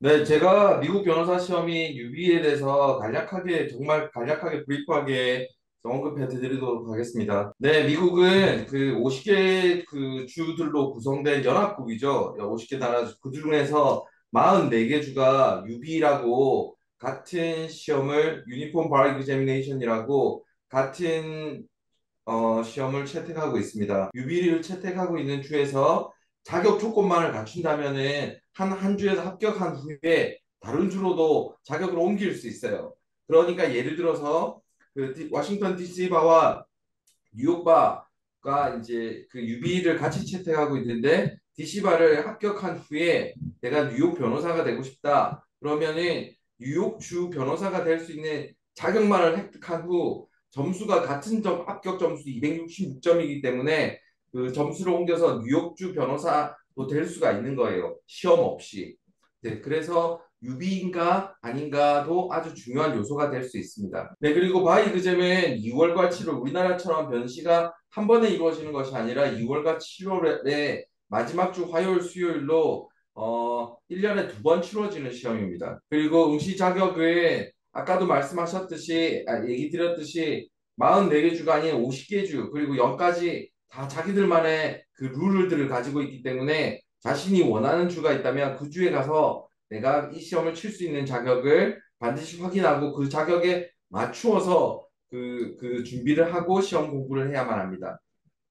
네, 제가 미국 변호사 시험인 UB에 대해서 정말 간략하게 브리프하게 언급해 드리도록 하겠습니다. 네, 미국은 그 50개 그 주들로 구성된 연합국이죠. 50개 나라 그 중에서 44개 주가 UB라고 같은 시험을 유니폼 bar examination이라고 같은 시험을 채택하고 있습니다. 유비를 채택하고 있는 주에서 자격 조건만을 갖춘다면은 한 주에서 합격한 후에 다른 주로도 자격을 옮길 수 있어요. 그러니까 예를 들어서 워싱턴 DC바와 뉴욕바가 이제 그 유비를 같이 채택하고 있는데 DC바를 합격한 후에 내가 뉴욕 변호사가 되고 싶다. 그러면은 뉴욕 주 변호사가 될 수 있는 자격만을 획득한 후 점수가 같은 합격 점수 266점이기 때문에 그 점수를 옮겨서 뉴욕주 변호사도 될 수가 있는 거예요. 시험 없이. 네, 그래서 유비인가 아닌가도 아주 중요한 요소가 될 수 있습니다. 네, 그리고 바이그잼은 2월과 7월 우리나라처럼 변시가 한 번에 이루어지는 것이 아니라 2월과 7월에 마지막 주 화요일, 수요일로 1년에 두 번 치러지는 시험입니다. 그리고 응시 자격은 아까도 얘기 드렸듯이 44개 주가 아닌 50개 주, 그리고 0까지 다 자기들만의 그 룰들을 가지고 있기 때문에 자신이 원하는 주가 있다면 그 주에 가서 내가 이 시험을 칠 수 있는 자격을 반드시 확인하고 그 자격에 맞추어서 그 준비를 하고 시험 공부를 해야만 합니다.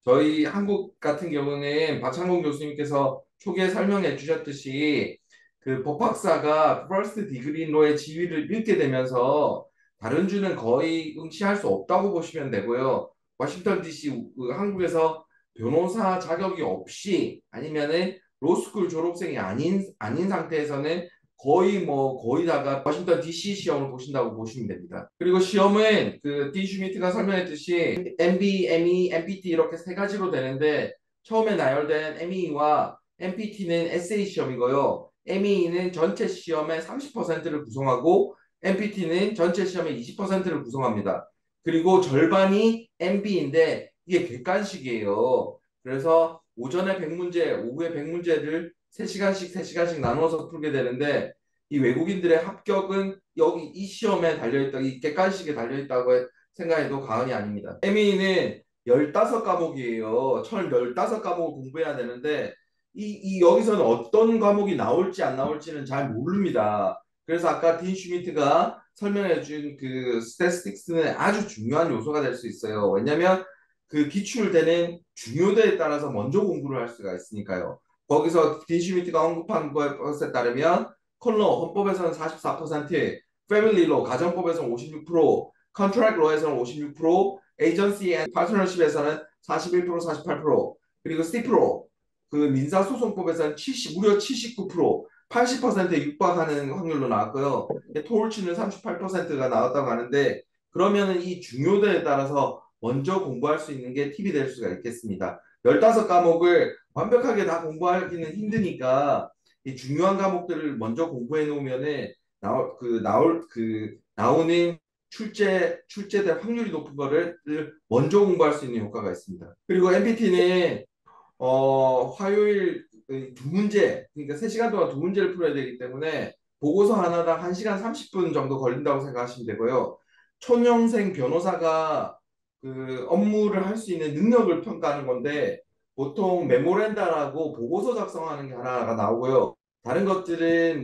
저희 한국 같은 경우는 박창공 교수님께서 초기에 설명해 주셨듯이 그 법학사가 퍼스트 디그리 인로의 지위를 잃게 되면서 다른 주는 거의 응시할 수 없다고 보시면 되고요. 워싱턴 DC 한국에서 변호사 자격이 없이 아니면은 로스쿨 졸업생이 아닌 상태에서는 거의 다가 워싱턴 DC 시험을 보신다고 보시면 됩니다. 그리고 시험은 그 D 슈미트가 설명했듯이 MB, ME, MPT 이렇게 세 가지로 되는데 처음에 나열된 ME와 MPT는 에세이 시험이고요. ME는 전체 시험의 30%를 구성하고 MPT는 전체 시험의 20%를 구성합니다. 그리고 절반이 MB인데 이게 객관식이에요. 그래서 오전에 100문제, 오후에 100문제를 3시간씩 나눠서 풀게 되는데 이 외국인들의 합격은 여기 이 시험에 달려있다, 이 객관식에 달려있다고 생각해도 과언이 아닙니다. ME는 15과목이에요. 총 15과목을 공부해야 되는데 여기서는 어떤 과목이 나올지 안 나올지는 잘 모릅니다. 그래서 아까 딘 슈미트가 설명해 준 그 스태티스틱스는 아주 중요한 요소가 될 수 있어요. 왜냐하면 그 기출되는 중요도에 따라서 먼저 공부를 할 수가 있으니까요. 거기서 딘 슈미트가 언급한 것에 따르면 컬러 헌법에서는 44%, 패밀리로 가정법에서는 56%, 컨트랙 로에서는 56%, 에이전시 앤 파트너십에서는 41%, 48%, 그리고 스티프로 그 민사소송법에서는 무려 79%, 80%에 육박하는 확률로 나왔고요. 토울치는 38%가 나왔다고 하는데 그러면은 이 중요도에 따라서 먼저 공부할 수 있는 게 팁이 될 수가 있겠습니다. 15과목을 완벽하게 다 공부하기는 힘드니까 이 중요한 과목들을 먼저 공부해 놓으면은 나오는 출제될 확률이 높은 거를 먼저 공부할 수 있는 효과가 있습니다. 그리고 MPT는 화요일 두 문제, 그러니까 3시간 동안 두 문제를 풀어야 되기 때문에 보고서 하나당 1시간 30분 정도 걸린다고 생각하시면 되고요. 초년생 변호사가 그 업무를 할 수 있는 능력을 평가하는 건데 보통 메모랜다라고 보고서 작성하는 게 하나가 나오고요. 다른 것들은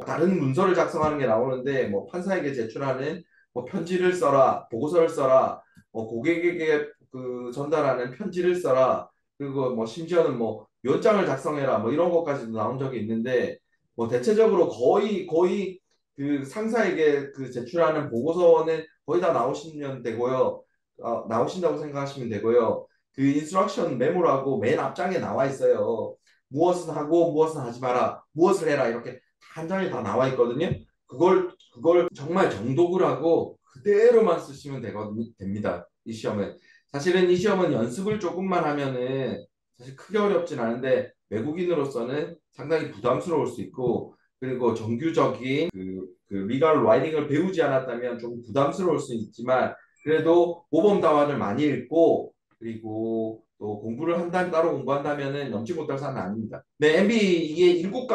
다른 문서를 작성하는 게 나오는데 뭐 판사에게 제출하는 뭐 편지를 써라, 보고서를 써라, 뭐 고객에게 그 전달하는 편지를 써라, 그리고 뭐 심지어는 뭐 요장을 작성해라 뭐 이런 것까지도 나온 적이 있는데 뭐 대체적으로 거의 그 상사에게 그 제출하는 보고서는 거의 다 나오시면 되고요. 나오신다고 생각하시면 되고요. 그 인스트럭션 메모라고 맨 앞장에 나와 있어요. 무엇은 하고 무엇은 하지 마라. 무엇을 해라. 이렇게 한 장에 다 나와 있거든요. 그걸 정말 정독을 하고 그대로만 쓰시면 됩니다. 이 시험은. 사실은 이 시험은 연습을 조금만 하면은 사실 크게 어렵진 않은데 외국인으로서는 상당히 부담스러울 수 있고 그리고 정규적인 그 리갈 라이팅을 배우지 않았다면 좀 부담스러울 수 있지만 그래도 모범 답안을 많이 읽고 그리고 또 공부를 따로 공부한다면은 넘지 못할 산은 아닙니다. 네, MB 이게 일곱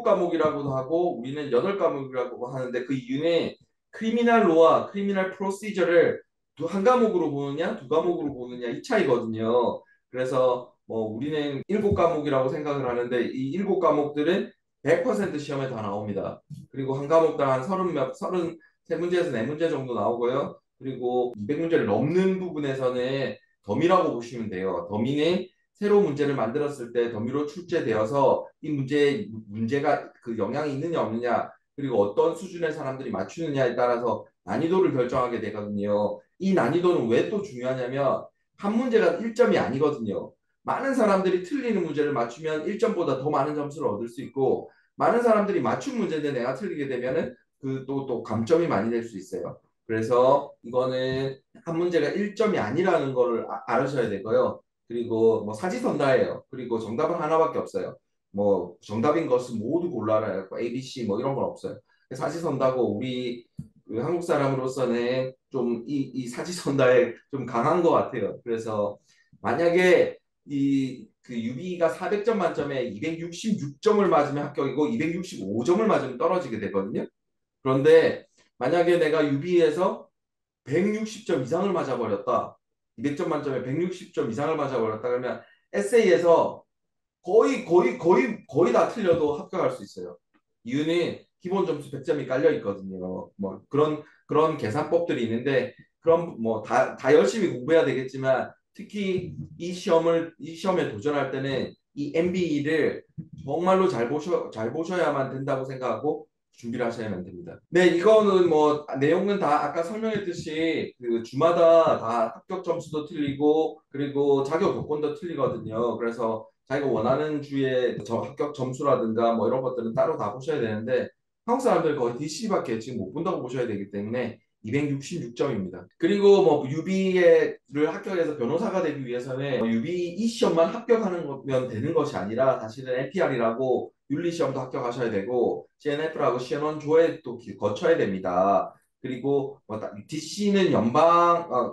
과목이라고도 하고 우리는 여덟 과목이라고 하는데 그 이유는 크리미널 로와 크리미널 프로시저를 한 과목으로 보느냐 두 과목으로 보느냐 이 차이거든요. 그래서 뭐 우리는 일곱 과목이라고 생각을 하는데 이 일곱 과목들은 100% 시험에 다 나옵니다. 그리고 한 과목당 한 서른 세 문제에서 네 문제 정도 나오고요. 그리고 200문제를 넘는 부분에서는 더미라고 보시면 돼요. 더미는 새로 문제를 만들었을 때 더미로 출제되어서 이 문제가 그 영향이 있느냐 없느냐 그리고 어떤 수준의 사람들이 맞추느냐에 따라서 난이도를 결정하게 되거든요. 이 난이도는 왜 또 중요하냐면 한 문제가 1점이 아니거든요. 많은 사람들이 틀리는 문제를 맞추면 1점보다 더 많은 점수를 얻을 수 있고 많은 사람들이 맞춘 문제인데 내가 틀리게 되면은 그 또 감점이 많이 될 수 있어요. 그래서 이거는 한 문제가 1점이 아니라는 거를 알으셔야 되고요. 그리고 뭐 사지선다예요. 그리고 정답은 하나밖에 없어요. 뭐 정답인 것은 모두 골라라. A, B, C 뭐 이런 건 없어요. 사지선다고 우리 그 한국 사람으로서는 좀 이 사지선다에 좀 강한 것 같아요. 그래서 만약에 이 그 유비가 400점 만점에 266점을 맞으면 합격이고 265점을 맞으면 떨어지게 되거든요. 그런데 만약에 내가 유비에서 160점 이상을 맞아버렸다. 200점 만점에 160점 이상을 맞아버렸다. 그러면 에세이에서 거의 다 틀려도 합격할 수 있어요. 이유는 기본 점수 100점이 깔려 있거든요. 뭐 그런 계산법들이 있는데 그럼 뭐 다 열심히 공부해야 되겠지만 특히 이 시험에 도전할 때는 이 MBE를 정말로 잘 보셔야만 된다고 생각하고 준비를 하셔야만 됩니다. 네, 이거는 뭐 내용은 다 아까 설명했듯이 그 주마다 다 합격 점수도 틀리고 그리고 자격 요건도 틀리거든요. 그래서 자기가 원하는 주의 합격 점수라든가 뭐 이런 것들은 따로 다 보셔야 되는데 한국 사람들 거의 DC밖에 지금 못 본다고 보셔야 되기 때문에 266점입니다. 그리고 뭐 UB를 합격해서 변호사가 되기 위해서는 UB 이 시험만 합격하는 거면 되는 것이 아니라 사실은 NPR이라고 윤리 시험도 합격하셔야 되고 CNF라고 시연원 조회도 거쳐야 됩니다. 그리고 뭐 DC는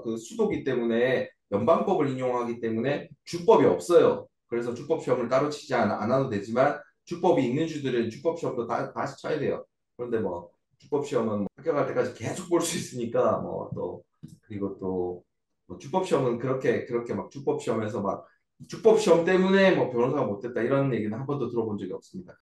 그 수도기 때문에 연방법을 인용하기 때문에 주법이 없어요. 그래서 주법 시험을 따로 치지 않아도 되지만 주법이 있는 주들은 주법 시험도 다시 쳐야 돼요. 그런데 뭐 주법 시험은 뭐 합격할 때까지 계속 볼 수 있으니까 뭐 또 그리고 또뭐 주법 시험은 그렇게 막 주법 시험에서 막 주법 시험 때문에 뭐 변호사가 못됐다 이런 얘기는 한 번도 들어본 적이 없습니다.